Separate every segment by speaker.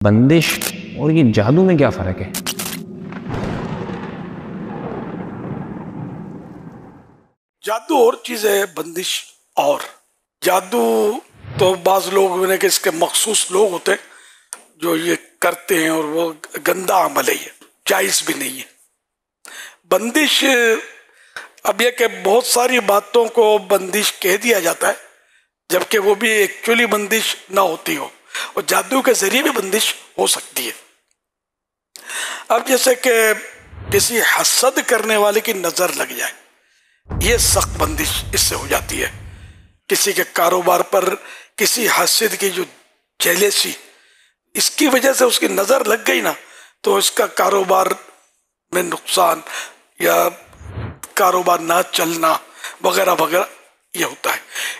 Speaker 1: बंदिश और ये जादू में क्या फर्क है?
Speaker 2: जादू और चीज है, बंदिश और। जादू तो बाज लोग मैंने कि इसके मखसूस लोग होते हैं जो ये करते हैं, और वो गंदा अमल है, ये जायज भी नहीं है। बंदिश अब यह कि बहुत सारी बातों को बंदिश कह दिया जाता है जबकि वो भी एक्चुअली बंदिश ना होती हो, और जादू के जरिए भी बंदिश हो सकती है। अब जैसे कि किसी हसद करने वाले की नजर लग जाए, ये सख्त बंदिश इससे हो जाती है। किसी के कारोबार पर किसी हसद की जो जेलेसी, इसकी वजह से उसकी नजर लग गई ना, तो इसका कारोबार में नुकसान या कारोबार ना चलना वगैरह वगैरह ये होता है।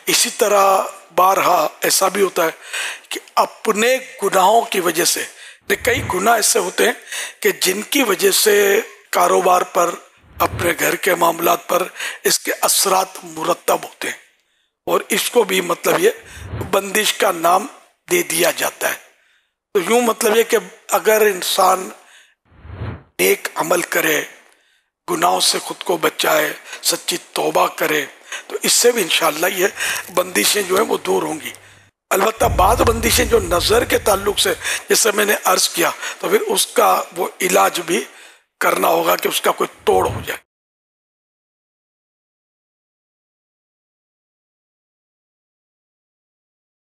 Speaker 2: इसी तरह बारहा ऐसा भी होता है कि अपने गुनाहों की वजह से, कई गुनाह ऐसे होते हैं कि जिनकी वजह से कारोबार पर, अपने घर के मामलात पर इसके असरात मुरतब होते हैं, और इसको भी मतलब ये बंदिश का नाम दे दिया जाता है। तो यूं मतलब ये कि अगर इंसान नेक अमल करे, गुनाहों से खुद को बचाए, सच्ची तौबा करे, तो इससे भी इंशाअल्लाह ये बंदिशें जो है वो दूर होंगी। अलबत्ता बाद बंदिशें जो नज़र के ताल्लुक से, जैसे मैंने अर्ज किया, तो फिर उसका वो इलाज भी करना होगा कि उसका कोई तोड़ हो जाए।